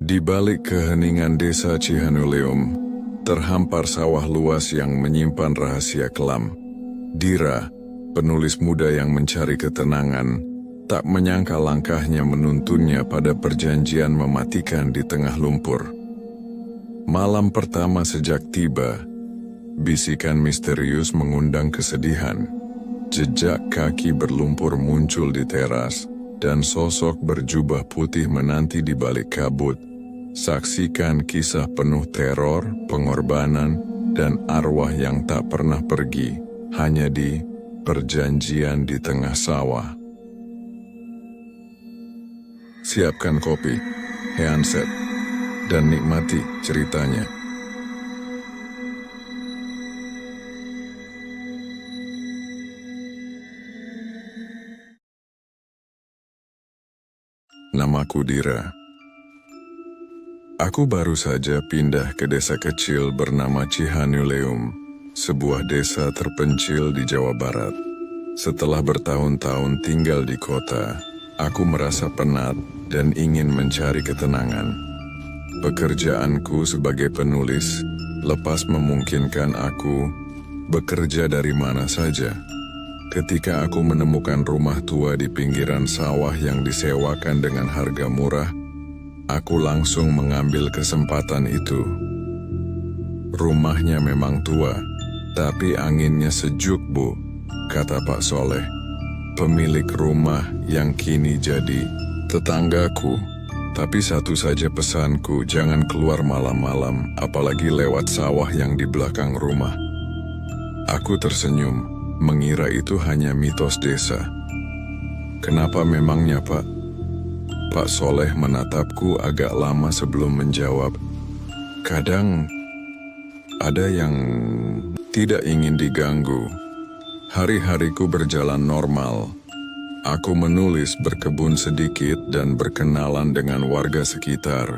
Di balik keheningan desa Cihanuleum, terhampar sawah luas yang menyimpan rahasia kelam. Dira, penulis muda yang mencari ketenangan, tak menyangka langkahnya menuntunnya pada perjanjian mematikan di tengah lumpur. Malam pertama sejak tiba, bisikan misterius mengundang kesedihan. Jejak kaki berlumpur muncul di teras, dan sosok berjubah putih menanti di balik kabut. Saksikan kisah penuh teror, pengorbanan, dan arwah yang tak pernah pergi, hanya di perjanjian di tengah sawah. Siapkan kopi, handset, dan nikmati ceritanya. Namaku Dira. Aku baru saja pindah ke desa kecil bernama Cihanuleum, sebuah desa terpencil di Jawa Barat. Setelah bertahun-tahun tinggal di kota, aku merasa penat dan ingin mencari ketenangan. Pekerjaanku sebagai penulis lepas memungkinkan aku bekerja dari mana saja. Ketika aku menemukan rumah tua di pinggiran sawah yang disewakan dengan harga murah, aku langsung mengambil kesempatan itu. Rumahnya memang tua, tapi anginnya sejuk, Bu, kata Pak Soleh, pemilik rumah yang kini jadi tetanggaku. Tapi satu saja pesanku, jangan keluar malam-malam, apalagi lewat sawah yang di belakang rumah. Aku tersenyum, mengira itu hanya mitos desa. Kenapa memangnya, Pak? Pak Soleh menatapku agak lama sebelum menjawab. Kadang ada yang tidak ingin diganggu. Hari-hariku berjalan normal. Aku menulis, berkebun sedikit, dan berkenalan dengan warga sekitar.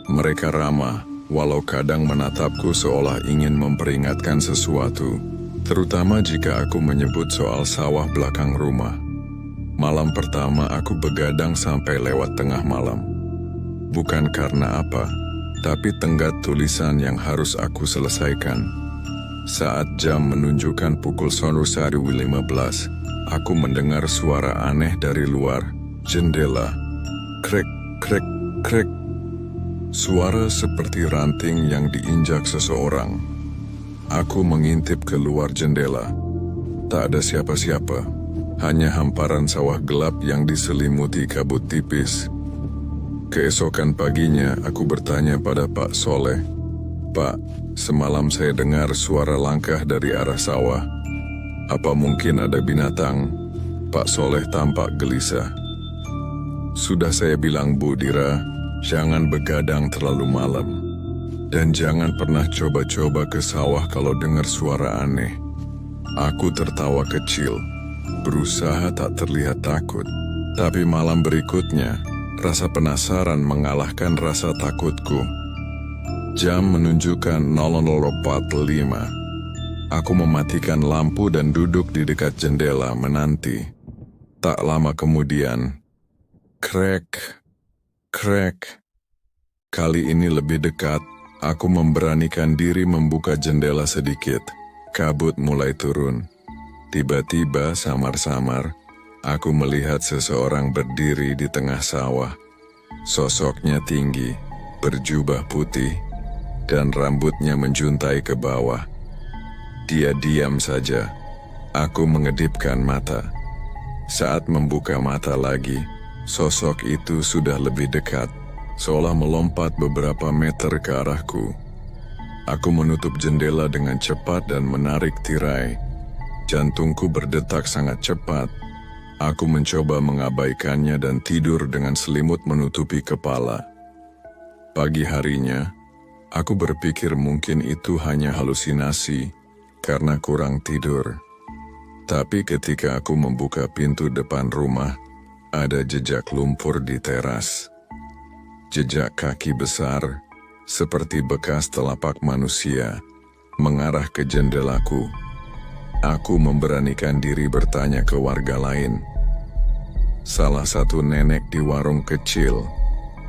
Mereka ramah, walau kadang menatapku seolah ingin memperingatkan sesuatu. Terutama jika aku menyebut soal sawah belakang rumah. Malam pertama aku begadang sampai lewat tengah malam. Bukan karena apa, tapi tenggat tulisan yang harus aku selesaikan. Saat jam menunjukkan pukul 1:15, aku mendengar suara aneh dari luar jendela. Krek, krek, krek. Suara seperti ranting yang diinjak seseorang. Aku mengintip keluar jendela. Tak ada siapa-siapa, hanya hamparan sawah gelap yang diselimuti kabut tipis. Keesokan paginya, aku bertanya pada Pak Soleh, Pak, semalam saya dengar suara langkah dari arah sawah. Apa mungkin ada binatang? Pak Soleh tampak gelisah. Sudah saya bilang, Bu Dira, jangan begadang terlalu malam. Dan jangan pernah coba-coba ke sawah kalau dengar suara aneh. Aku tertawa kecil, berusaha tak terlihat takut. Tapi malam berikutnya, rasa penasaran mengalahkan rasa takutku. Jam menunjukkan 00:45. Aku mematikan lampu dan duduk di dekat jendela menanti. Tak lama kemudian, krek, krek. Kali ini lebih dekat. Aku memberanikan diri membuka jendela sedikit. Kabut mulai turun. Tiba-tiba samar-samar, aku melihat seseorang berdiri di tengah sawah. Sosoknya tinggi, berjubah putih, dan rambutnya menjuntai ke bawah. Dia diam saja. Aku mengedipkan mata. Saat membuka mata lagi, sosok itu sudah lebih dekat. Seolah melompat beberapa meter ke arahku. Aku menutup jendela dengan cepat dan menarik tirai. Jantungku berdetak sangat cepat. Aku mencoba mengabaikannya dan tidur dengan selimut menutupi kepala. Pagi harinya, aku berpikir mungkin itu hanya halusinasi karena kurang tidur. Tapi ketika aku membuka pintu depan rumah, ada jejak lumpur di teras. Jejak kaki besar, seperti bekas telapak manusia, mengarah ke jendelaku. Aku memberanikan diri bertanya ke warga lain. Salah satu nenek di warung kecil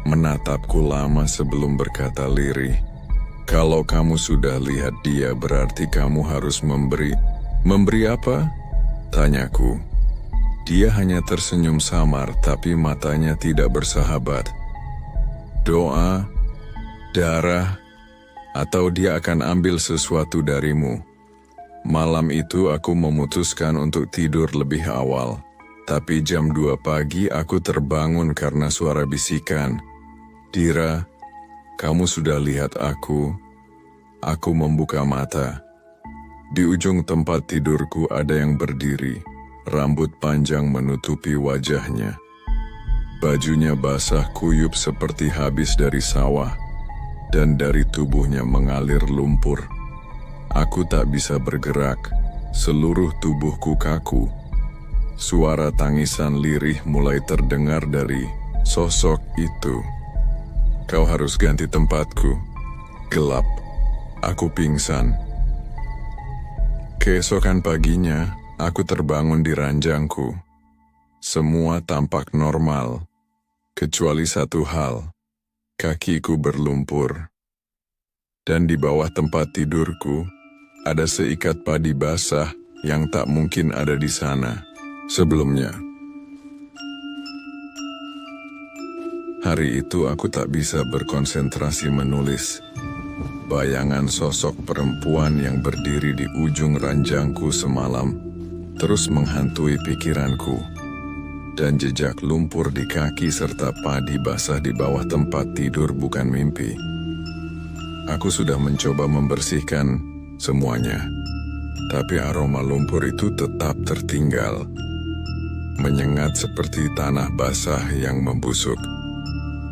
menatapku lama sebelum berkata lirih. Kalau kamu sudah lihat dia, berarti kamu harus memberi. Memberi apa? Tanyaku. Dia hanya tersenyum samar, tapi matanya tidak bersahabat. Doa, darah, atau dia akan ambil sesuatu darimu. Malam itu aku memutuskan untuk tidur lebih awal. Tapi jam 2 pagi aku terbangun karena suara bisikan. Dira, kamu sudah lihat aku? Aku membuka mata. Di ujung tempat tidurku ada yang berdiri. Rambut panjang menutupi wajahnya. Bajunya basah kuyup seperti habis dari sawah. Dan dari tubuhnya mengalir lumpur. Aku tak bisa bergerak. Seluruh tubuhku kaku. Suara tangisan lirih mulai terdengar dari sosok itu. Kau harus ganti tempatku. Gelap. Aku pingsan. Keesokan paginya, aku terbangun di ranjangku. Semua tampak normal, kecuali satu hal. Kakiku berlumpur. Dan di bawah tempat tidurku, ada seikat padi basah yang tak mungkin ada di sana sebelumnya. Hari itu aku tak bisa berkonsentrasi menulis. Bayangan sosok perempuan yang berdiri di ujung ranjangku semalam terus menghantui pikiranku. Dan jejak lumpur di kaki serta padi basah di bawah tempat tidur bukan mimpi. Aku sudah mencoba membersihkan semuanya, tapi aroma lumpur itu tetap tertinggal. Menyengat seperti tanah basah yang membusuk.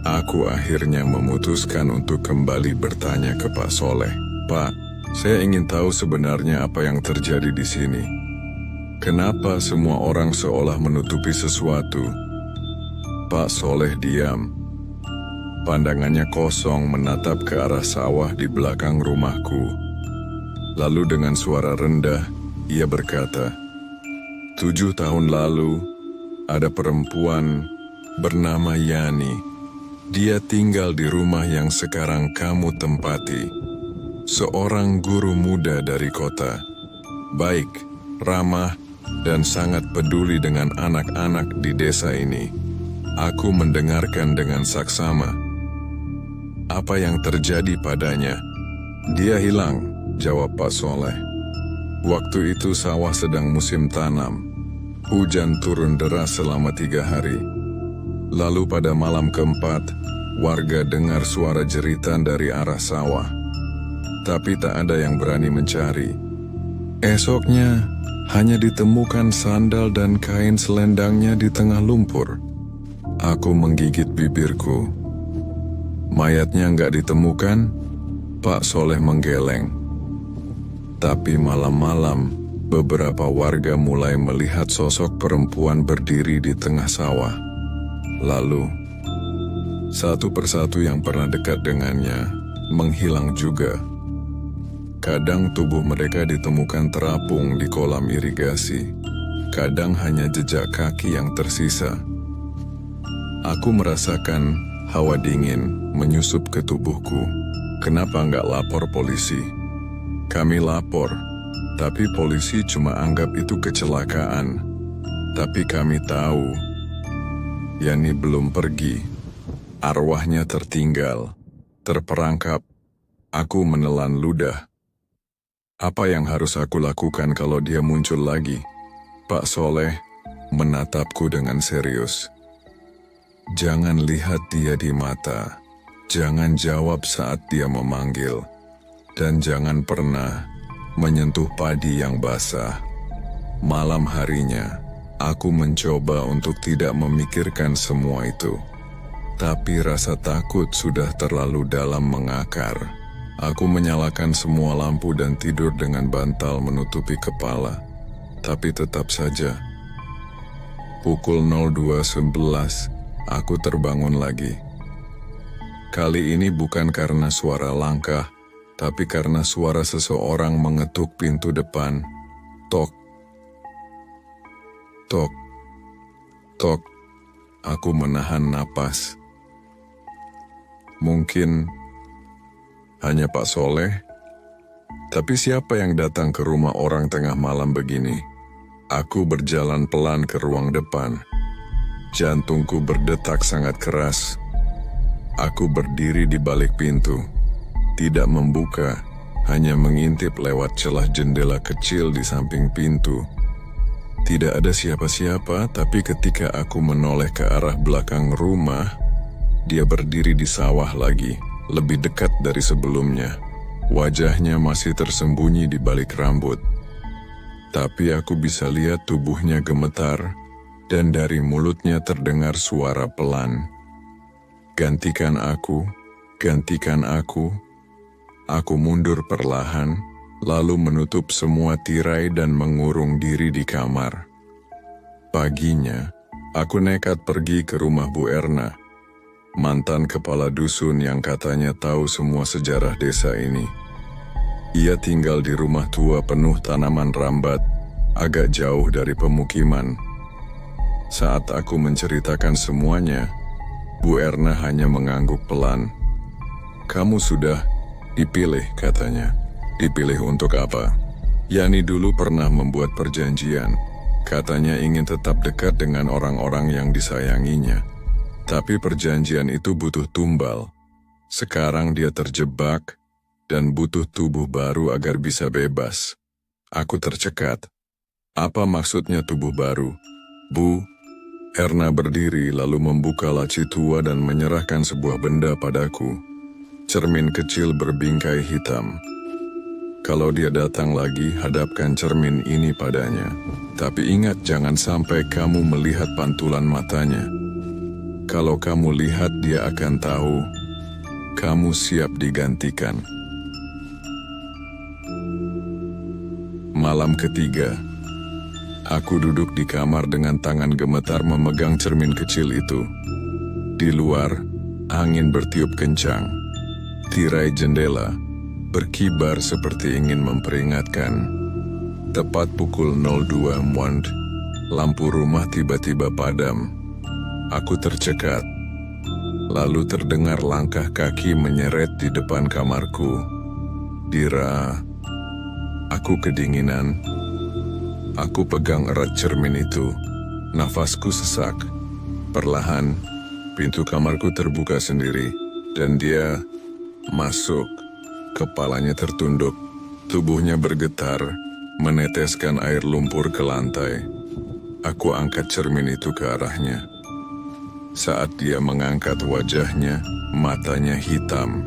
Aku akhirnya memutuskan untuk kembali bertanya ke Pak Soleh. Pak, saya ingin tahu sebenarnya apa yang terjadi di sini. Kenapa semua orang seolah menutupi sesuatu? Pak Soleh diam. Pandangannya kosong menatap ke arah sawah di belakang rumahku. Lalu dengan suara rendah, ia berkata, 7 tahun lalu, ada perempuan bernama Yani. Dia tinggal di rumah yang sekarang kamu tempati. Seorang guru muda dari kota. Baik, ramah, dan sangat peduli dengan anak-anak di desa ini. Aku mendengarkan dengan saksama. Apa yang terjadi padanya? Dia hilang, jawab Pak Soleh. Waktu itu sawah sedang musim tanam. Hujan turun deras selama 3 hari. Lalu pada malam keempat, warga dengar suara jeritan dari arah sawah. Tapi tak ada yang berani mencari. Esoknya, hanya ditemukan sandal dan kain selendangnya di tengah lumpur. Aku menggigit bibirku. Mayatnya nggak ditemukan, Pak Soleh menggeleng. Tapi malam-malam, beberapa warga mulai melihat sosok perempuan berdiri di tengah sawah. Lalu, satu persatu yang pernah dekat dengannya menghilang juga. Kadang tubuh mereka ditemukan terapung di kolam irigasi. Kadang hanya jejak kaki yang tersisa. Aku merasakan hawa dingin menyusup ke tubuhku. Kenapa nggak lapor polisi? Kami lapor, tapi polisi cuma anggap itu kecelakaan. Tapi kami tahu, Yani belum pergi. Arwahnya tertinggal, terperangkap. Aku menelan ludah. Apa yang harus aku lakukan kalau dia muncul lagi? Pak Soleh menatapku dengan serius. Jangan lihat dia di mata. Jangan jawab saat dia memanggil. Dan jangan pernah menyentuh padi yang basah. Malam harinya, aku mencoba untuk tidak memikirkan semua itu. Tapi rasa takut sudah terlalu dalam mengakar. Aku menyalakan semua lampu dan tidur dengan bantal menutupi kepala. Tapi tetap saja. Pukul 02.11, aku terbangun lagi. Kali ini bukan karena suara langkah, tapi karena suara seseorang mengetuk pintu depan. Tok. Tok. Tok. Aku menahan napas. Mungkin hanya Pak Soleh. Tapi siapa yang datang ke rumah orang tengah malam begini? Aku berjalan pelan ke ruang depan. Jantungku berdetak sangat keras. Aku berdiri di balik pintu. Tidak membuka, hanya mengintip lewat celah jendela kecil di samping pintu. Tidak ada siapa-siapa, tapi ketika aku menoleh ke arah belakang rumah, dia berdiri di sawah lagi, lebih dekat dari sebelumnya. Wajahnya masih tersembunyi di balik rambut. Tapi aku bisa lihat tubuhnya gemetar, dan dari mulutnya terdengar suara pelan. Gantikan aku, gantikan aku. Aku mundur perlahan, lalu menutup semua tirai dan mengurung diri di kamar. Paginya, aku nekat pergi ke rumah Bu Erna, mantan kepala dusun yang katanya tahu semua sejarah desa ini. Ia tinggal di rumah tua penuh tanaman rambat, agak jauh dari pemukiman. Saat aku menceritakan semuanya, Bu Erna hanya mengangguk pelan. "Kamu sudah dipilih," katanya. "Dipilih untuk apa?" Yani dulu pernah membuat perjanjian. Katanya ingin tetap dekat dengan orang-orang yang disayanginya. Tapi perjanjian itu butuh tumbal. Sekarang dia terjebak dan butuh tubuh baru agar bisa bebas. Aku tercekat. "Apa maksudnya tubuh baru, Bu?" Erna berdiri lalu membuka laci tua dan menyerahkan sebuah benda padaku. Cermin kecil berbingkai hitam. "Kalau dia datang lagi, hadapkan cermin ini padanya. Tapi ingat, jangan sampai kamu melihat pantulan matanya. Kalau kamu lihat, dia akan tahu kamu siap digantikan." Malam ketiga, aku duduk di kamar dengan tangan gemetar memegang cermin kecil itu. Di luar, angin bertiup kencang. Tirai jendela berkibar seperti ingin memperingatkan. Tepat pukul 02 WIB, lampu rumah tiba-tiba padam. Aku tercekat. Lalu terdengar langkah kaki menyeret di depan kamarku. Dira. Aku kedinginan. Aku pegang erat cermin itu. Nafasku sesak. Perlahan, pintu kamarku terbuka sendiri, dan dia masuk. Kepalanya tertunduk, tubuhnya bergetar, meneteskan air lumpur ke lantai. Aku angkat cermin itu ke arahnya. Saat dia mengangkat wajahnya, matanya hitam.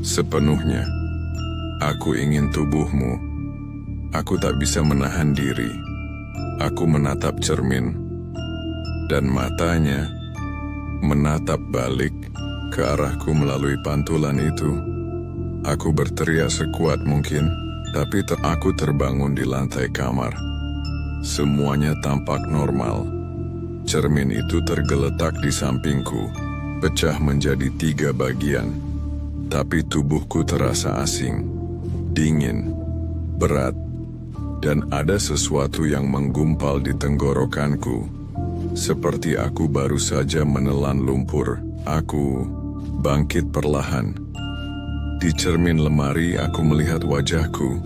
"Sepenuhnya, aku ingin tubuhmu." Aku tak bisa menahan diri. Aku menatap cermin, dan matanya menatap balik ke arahku melalui pantulan itu. Aku berteriak sekuat mungkin, tapi aku terbangun di lantai kamar. Semuanya tampak normal. Cermin itu tergeletak di sampingku, pecah menjadi 3 bagian. Tapi tubuhku terasa asing, dingin, berat, dan ada sesuatu yang menggumpal di tenggorokanku. Seperti aku baru saja menelan lumpur. Aku bangkit perlahan. Di cermin lemari aku melihat wajahku.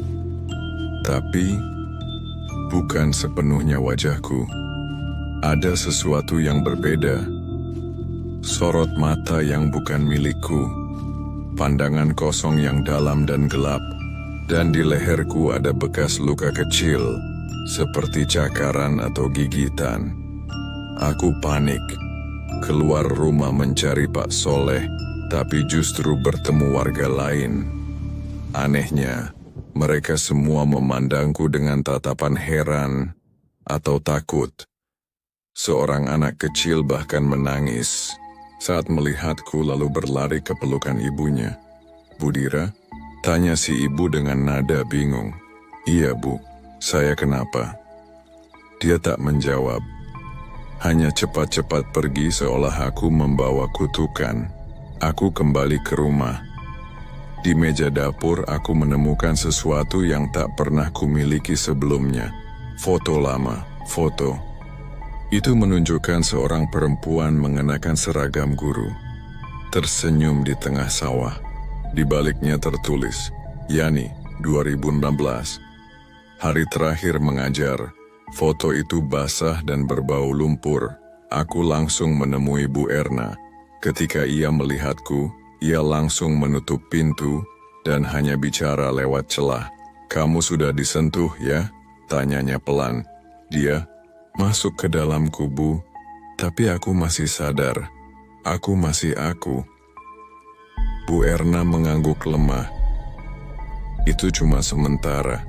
Tapi bukan sepenuhnya wajahku. Ada sesuatu yang berbeda. Sorot mata yang bukan milikku. Pandangan kosong yang dalam dan gelap. Dan di leherku ada bekas luka kecil, seperti cakaran atau gigitan. Aku panik. Keluar rumah mencari Pak Soleh, tapi justru bertemu warga lain. Anehnya, mereka semua memandangku dengan tatapan heran atau takut. Seorang anak kecil bahkan menangis saat melihatku lalu berlari ke pelukan ibunya. "Bu Dira?" tanya si ibu dengan nada bingung. "Iya, Bu, saya kenapa?" Dia tak menjawab. Hanya cepat-cepat pergi seolah aku membawa kutukan. Aku kembali ke rumah. Di meja dapur aku menemukan sesuatu yang tak pernah kumiliki sebelumnya. Foto lama, foto. Itu menunjukkan seorang perempuan mengenakan seragam guru. tersenyum di tengah sawah. Di baliknya tertulis, Yani, 2016. Hari terakhir mengajar. Foto itu basah dan berbau lumpur. Aku langsung menemui Bu Erna. Ketika ia melihatku, ia langsung menutup pintu dan hanya bicara lewat celah. "Kamu sudah disentuh ya?" tanyanya pelan. Dia masuk ke dalam kubu, tapi aku masih sadar. Aku masih aku. Bu Erna mengangguk lemah. "Itu cuma sementara.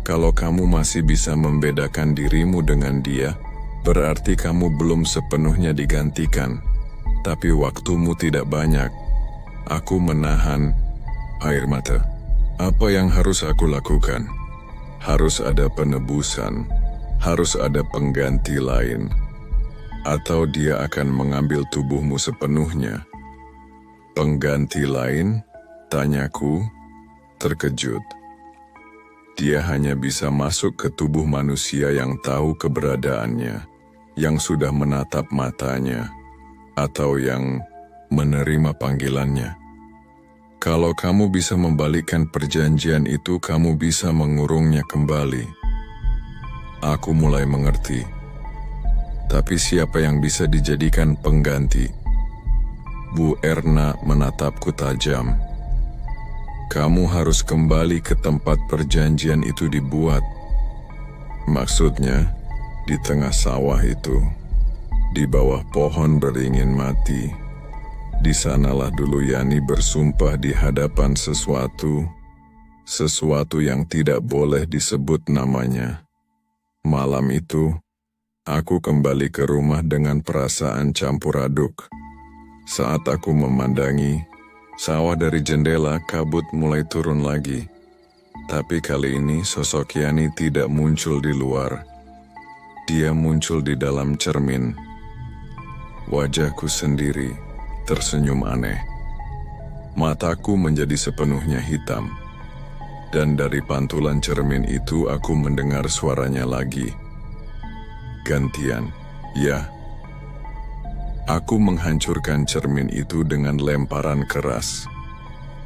Kalau kamu masih bisa membedakan dirimu dengan dia, berarti kamu belum sepenuhnya digantikan. Tapi waktumu tidak banyak." Aku menahan air mata. Apa yang harus aku lakukan? Harus ada penebusan, harus ada pengganti lain. Atau dia akan mengambil tubuhmu sepenuhnya. "Pengganti lain?" tanyaku, terkejut. Dia hanya bisa masuk ke tubuh manusia yang tahu keberadaannya, yang sudah menatap matanya, atau yang menerima panggilannya. Kalau kamu bisa membalikkan perjanjian itu, kamu bisa mengurungnya kembali. Aku mulai mengerti. Tapi siapa yang bisa dijadikan pengganti? Bu Erna menatapku tajam. "Kamu harus kembali ke tempat perjanjian itu dibuat." Maksudnya, di tengah sawah itu, di bawah pohon beringin mati. Di sanalah dulu Yani bersumpah di hadapan sesuatu yang tidak boleh disebut namanya. Malam itu, aku kembali ke rumah dengan perasaan campur aduk. Saat aku memandangi sawah dari jendela, kabut mulai turun lagi. Tapi kali ini sosok Yani tidak muncul di luar. Dia muncul di dalam cermin. Wajahku sendiri tersenyum aneh. Mataku menjadi sepenuhnya hitam. Dan dari pantulan cermin itu aku mendengar suaranya lagi. Gantian, ya. Aku menghancurkan cermin itu dengan lemparan keras.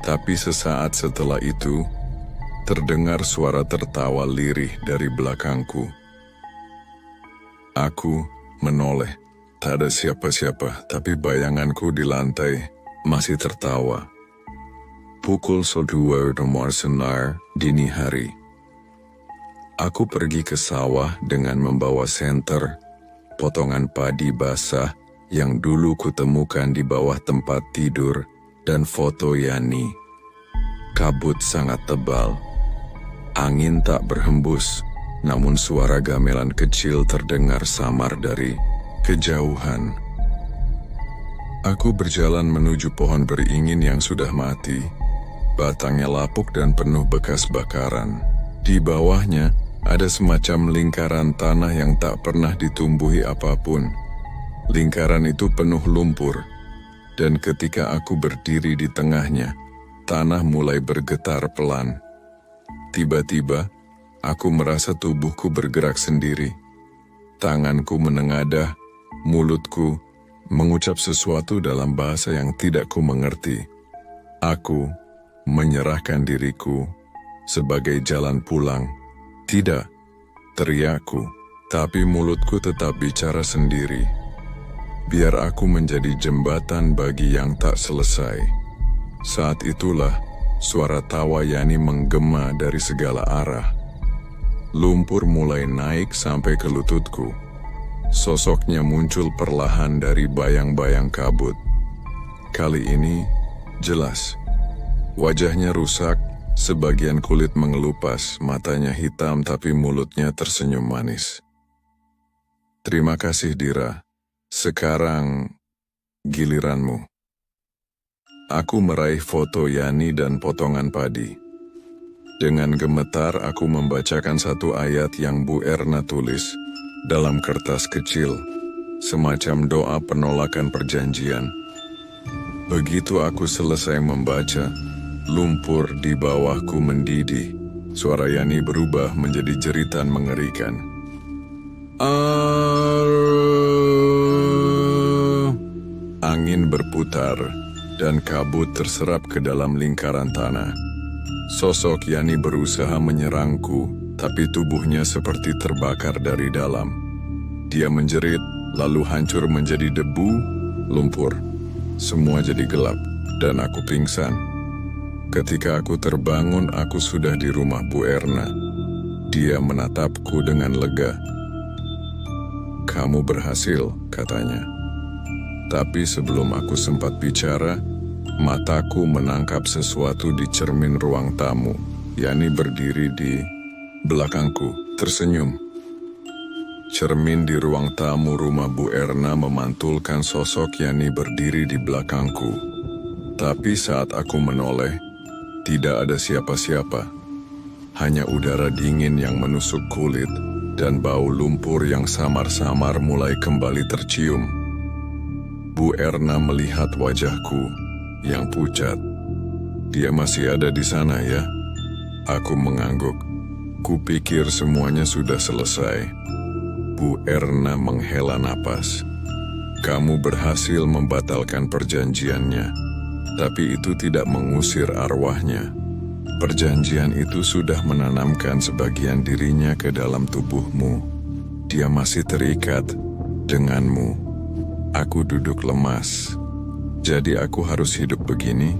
Tapi sesaat setelah itu, terdengar suara tertawa lirih dari belakangku. Aku menoleh. Tak ada siapa-siapa, tapi bayanganku di lantai masih tertawa. Pukul 2 sinar dini hari. Aku pergi ke sawah dengan membawa senter, potongan padi basah yang dulu kutemukan di bawah tempat tidur, dan foto Yani. Kabut sangat tebal. Angin tak berhembus, namun suara gamelan kecil terdengar samar dari kejauhan. Aku berjalan menuju pohon beringin yang sudah mati. Batangnya lapuk dan penuh bekas bakaran. Di bawahnya ada semacam lingkaran tanah yang tak pernah ditumbuhi apapun. Lingkaran itu penuh lumpur, dan ketika aku berdiri di tengahnya, tanah mulai bergetar pelan. Tiba-tiba, aku merasa tubuhku bergerak sendiri. Tanganku menengadah, mulutku mengucap sesuatu dalam bahasa yang tidak ku mengerti. Aku menyerahkan diriku sebagai jalan pulang. "Tidak," teriakku, tapi mulutku tetap bicara sendiri. Biar aku menjadi jembatan bagi yang tak selesai. Saat itulah suara tawa Yani menggema dari segala arah. Lumpur mulai naik sampai ke lututku. Sosoknya muncul perlahan dari bayang-bayang kabut. Kali ini jelas. Wajahnya rusak, sebagian kulit mengelupas, matanya hitam tapi mulutnya tersenyum manis. "Terima kasih, Dira. Sekarang giliranmu." Aku meraih foto Yani dan potongan padi. Dengan gemetar aku membacakan satu ayat yang Bu Erna tulis dalam kertas kecil, semacam doa penolakan perjanjian. Begitu aku selesai membaca, lumpur di bawahku mendidih. Suara Yani berubah menjadi jeritan mengerikan. Angin Angin berputar, dan kabut terserap ke dalam lingkaran tanah. Sosok Yani berusaha menyerangku, tapi tubuhnya seperti terbakar dari dalam. Dia menjerit, lalu hancur menjadi debu, lumpur. Semua jadi gelap, dan aku pingsan. Ketika aku terbangun, aku sudah di rumah Bu Erna. Dia menatapku dengan lega. "Kamu berhasil," katanya. Tapi sebelum aku sempat bicara, mataku menangkap sesuatu di cermin ruang tamu. Yani berdiri di belakangku, tersenyum. Cermin di ruang tamu rumah Bu Erna memantulkan sosok Yani berdiri di belakangku. Tapi saat aku menoleh, tidak ada siapa-siapa. Hanya udara dingin yang menusuk kulit dan bau lumpur yang samar-samar mulai kembali tercium. Bu Erna melihat wajahku yang pucat. "Dia masih ada di sana ya?" Aku mengangguk. Kupikir semuanya sudah selesai. Bu Erna menghela napas. "Kamu berhasil membatalkan perjanjiannya, tapi itu tidak mengusir arwahnya. Perjanjian itu sudah menanamkan sebagian dirinya ke dalam tubuhmu. Dia masih terikat denganmu." Aku duduk lemas. Jadi aku harus hidup begini,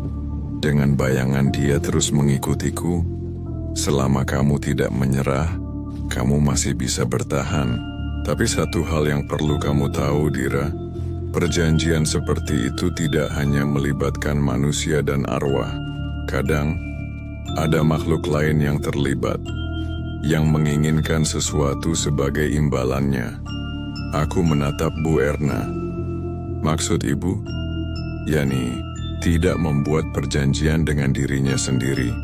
dengan bayangan dia terus mengikutiku. Selama kamu tidak menyerah, kamu masih bisa bertahan. Tapi satu hal yang perlu kamu tahu, Dira, perjanjian seperti itu tidak hanya melibatkan manusia dan arwah. Kadang, ada makhluk lain yang terlibat, yang menginginkan sesuatu sebagai imbalannya. Aku menatap Bu Erna. "Maksud ibu?" Yani tidak membuat perjanjian dengan dirinya sendiri.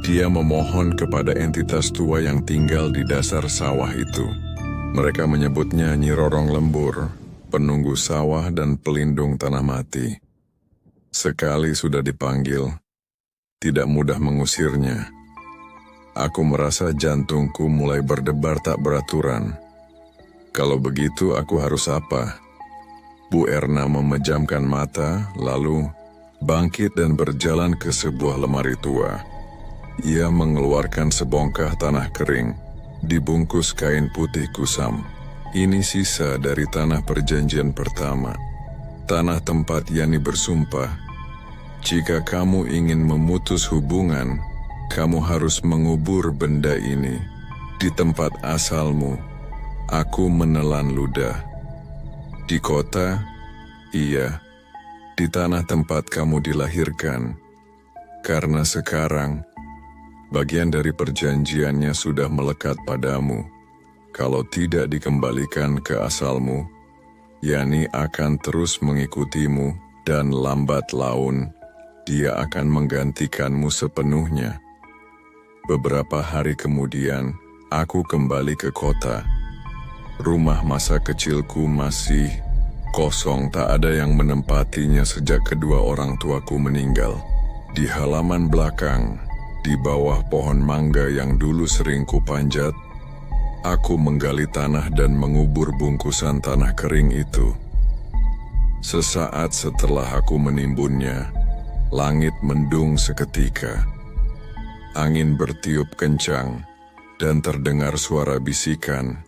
Dia memohon kepada entitas tua yang tinggal di dasar sawah itu. Mereka menyebutnya Nyi Rorong Lembur, penunggu sawah dan pelindung tanah mati. Sekali sudah dipanggil, tidak mudah mengusirnya. Aku merasa jantungku mulai berdebar tak beraturan. Kalau begitu aku harus apa? Bu Erna memejamkan mata, lalu bangkit dan berjalan ke sebuah lemari tua. Ia mengeluarkan sebongkah tanah kering, dibungkus kain putih kusam. Ini sisa dari tanah perjanjian pertama. Tanah tempat Yani bersumpah, "Jika kamu ingin memutus hubungan, kamu harus mengubur benda ini. Di tempat asalmu, aku menelan ludah. Di kota, iya, di tanah tempat kamu dilahirkan. Karena sekarang, bagian dari perjanjiannya sudah melekat padamu. Kalau tidak dikembalikan ke asalmu, Yani akan terus mengikutimu dan lambat laun, dia akan menggantikanmu sepenuhnya." Beberapa hari kemudian, aku kembali ke kota. Rumah masa kecilku masih kosong, tak ada yang menempatinya sejak kedua orang tuaku meninggal. Di halaman belakang, di bawah pohon mangga yang dulu sering kupanjat, aku menggali tanah dan mengubur bungkusan tanah kering itu. Sesaat setelah aku menimbunnya, langit mendung seketika. Angin bertiup kencang, dan terdengar suara bisikan.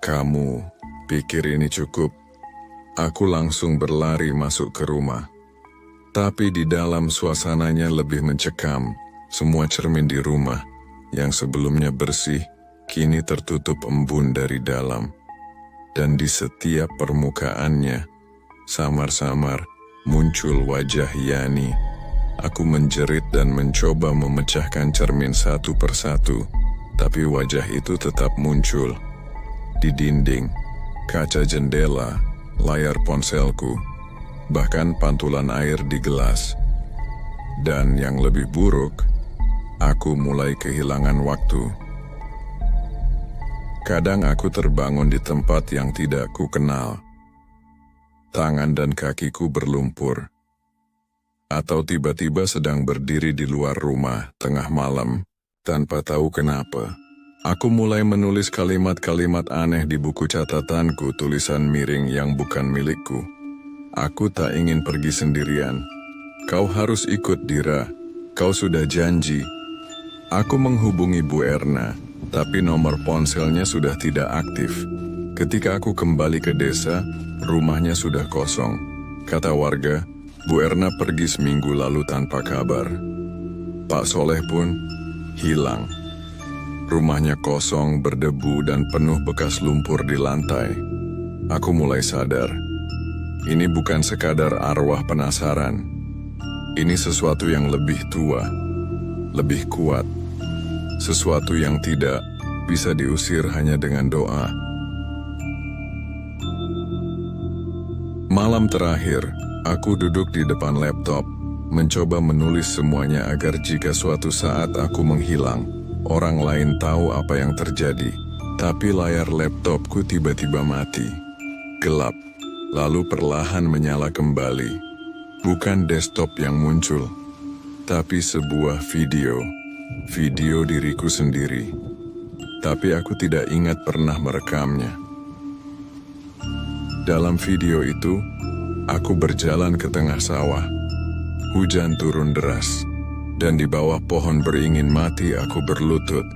"Kamu pikir ini cukup?" Aku langsung berlari masuk ke rumah. Tapi di dalam suasananya lebih mencekam. Semua cermin di rumah, yang sebelumnya bersih, kini tertutup embun dari dalam. Dan di setiap permukaannya, samar-samar muncul wajah Yani. Aku menjerit dan mencoba memecahkan cermin satu persatu, tapi wajah itu tetap muncul. Di dinding, kaca jendela, layar ponselku, bahkan pantulan air di gelas. Dan yang lebih buruk, aku mulai kehilangan waktu. Kadang aku terbangun di tempat yang tidak ku kenal. Tangan dan kakiku berlumpur. Atau tiba-tiba sedang berdiri di luar rumah tengah malam, tanpa tahu kenapa. Aku mulai menulis kalimat-kalimat aneh di buku catatanku, tulisan miring yang bukan milikku. Aku tak ingin pergi sendirian. Kau harus ikut, Dira. Kau sudah janji. Aku menghubungi Bu Erna, tapi nomor ponselnya sudah tidak aktif. Ketika aku kembali ke desa, rumahnya sudah kosong. Kata warga, Bu Erna pergi seminggu lalu tanpa kabar. Pak Soleh pun hilang. Rumahnya kosong, berdebu, dan penuh bekas lumpur di lantai. Aku mulai sadar. Ini bukan sekadar arwah penasaran. Ini sesuatu yang lebih tua, lebih kuat. Sesuatu yang tidak bisa diusir hanya dengan doa. Malam terakhir, aku duduk di depan laptop, mencoba menulis semuanya agar jika suatu saat aku menghilang, orang lain tahu apa yang terjadi. Tapi layar laptopku tiba-tiba mati. Gelap. Lalu perlahan menyala kembali. Bukan desktop yang muncul, tapi sebuah video. Video diriku sendiri. Tapi aku tidak ingat pernah merekamnya. Dalam video itu, aku berjalan ke tengah sawah. Hujan turun deras, dan di bawah pohon beringin mati aku berlutut.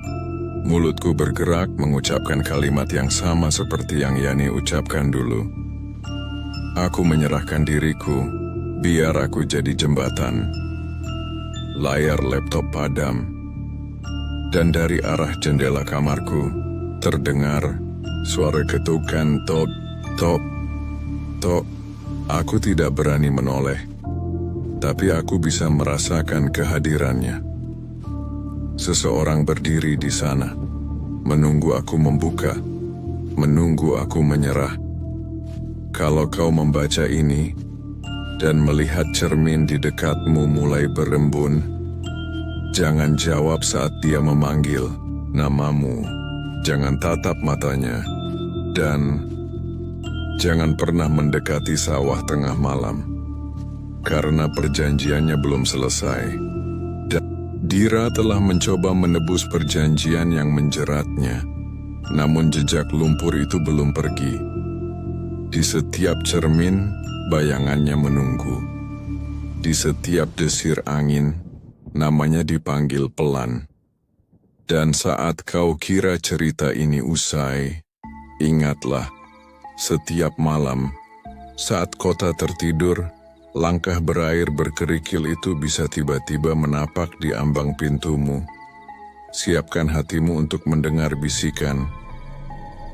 Mulutku bergerak mengucapkan kalimat yang sama seperti yang Yani ucapkan dulu. Aku menyerahkan diriku, biar aku jadi jembatan. Layar laptop padam, dan dari arah jendela kamarku terdengar suara ketukan tok, tok, tok. Aku tidak berani menoleh, tapi aku bisa merasakan kehadirannya. Seseorang berdiri di sana, menunggu aku membuka, menunggu aku menyerah. Kalau kau membaca ini dan melihat cermin di dekatmu mulai berembun, jangan jawab saat dia memanggil namamu. Jangan tatap matanya, dan jangan pernah mendekati sawah tengah malam, karena perjanjiannya belum selesai. Dira telah mencoba menebus perjanjian yang menjeratnya, namun jejak lumpur itu belum pergi. Di setiap cermin, bayangannya menunggu. Di setiap desir angin, namanya dipanggil pelan. Dan saat kau kira cerita ini usai, ingatlah, setiap malam, saat kota tertidur, langkah berair berkerikil itu bisa tiba-tiba menapak di ambang pintumu. Siapkan hatimu untuk mendengar bisikan.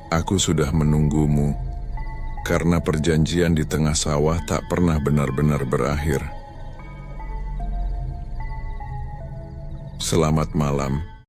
Aku sudah menunggumu. Karena perjanjian di tengah sawah tak pernah benar-benar berakhir. Selamat malam.